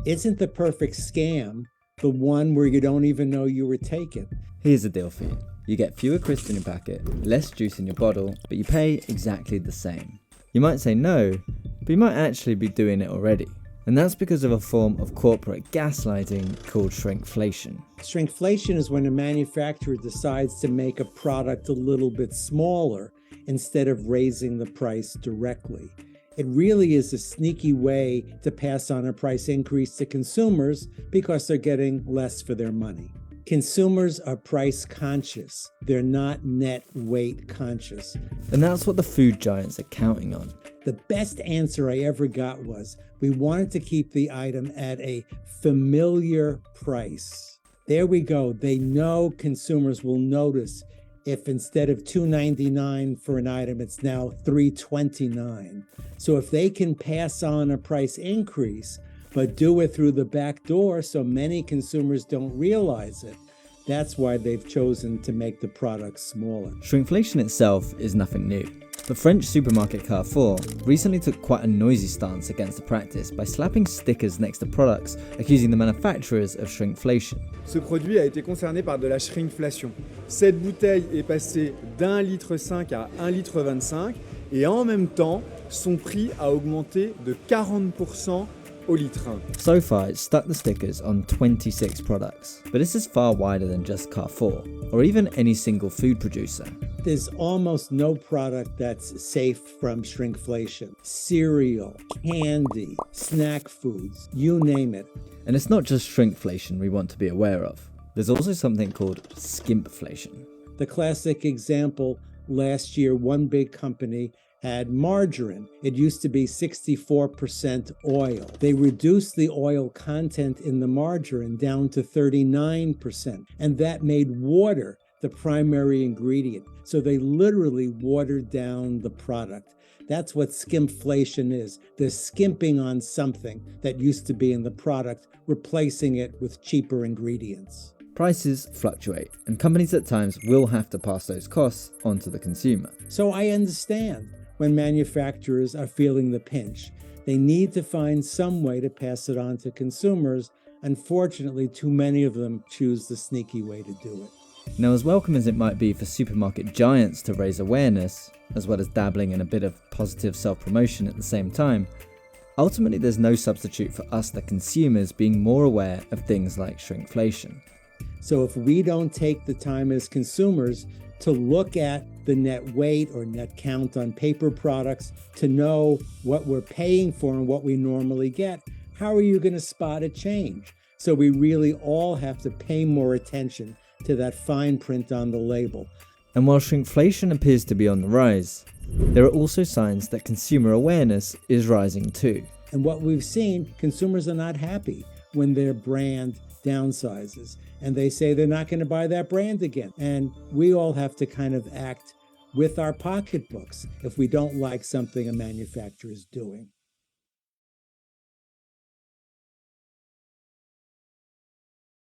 Isn't the perfect scam the one where you don't even know you were taken? Here's the deal for you. You get fewer crisps in your packet, less juice in your bottle, but you pay exactly the same. You might say no, but you might actually be doing it already. And that's because of a form of corporate gaslighting called shrinkflation. Shrinkflation is when a manufacturer decides to make a product a little bit smaller instead of raising the price directly. It really is a sneaky way to pass on a price increase to consumers because they're getting less for their money. Consumers are price conscious. They're not net weight conscious. And that's what the food giants are counting on. The best answer I ever got was, we wanted to keep the item at a familiar price. There we go. They know consumers will notice if instead of $2.99 for an item, it's now $3.29. So if they can pass on a price increase, but do it through the back door so many consumers don't realize it, that's why they've chosen to make the product smaller. Shrinkflation itself is nothing new. The French supermarket Carrefour recently took quite a noisy stance against the practice by slapping stickers next to products, accusing the manufacturers of shrinkflation. Ce produit a été concerné par de la shrinkflation. Cette bouteille est passée d'1,5 litre à 1,25 litre et en même temps, son prix a augmenté de 40% au litre. So far, it's stuck the stickers on 26 products, but this is far wider than just Carrefour, or even any single food producer. There's almost no product that's safe from shrinkflation. Cereal, candy, snack foods, you name it. And it's not just shrinkflation we want to be aware of. There's also something called skimpflation. The classic example, last year, one big company had margarine. It used to be 64% oil. They reduced the oil content in the margarine down to 39%, and that made water the primary ingredient. So they literally watered down the product. That's what skimpflation is. They're skimping on something that used to be in the product, replacing it with cheaper ingredients. Prices fluctuate, and companies at times will have to pass those costs onto the consumer. So I understand when manufacturers are feeling the pinch. They need to find some way to pass it on to consumers. Unfortunately, too many of them choose the sneaky way to do it. Now, as welcome as it might be for supermarket giants to raise awareness, as well as dabbling in a bit of positive self-promotion at the same time, ultimately there's no substitute for us, the consumers, being more aware of things like shrinkflation. So if we don't take the time as consumers to look at the net weight or net count on paper products, to know what we're paying for and what we normally get, how are you going to spot a change? So we really all have to pay more attention to that fine print on the label. And while shrinkflation appears to be on the rise, there are also signs that consumer awareness is rising too. And what we've seen, consumers are not happy when their brand downsizes and they say they're not going to buy that brand again. And we all have to kind of act with our pocketbooks if we don't like something a manufacturer is doing.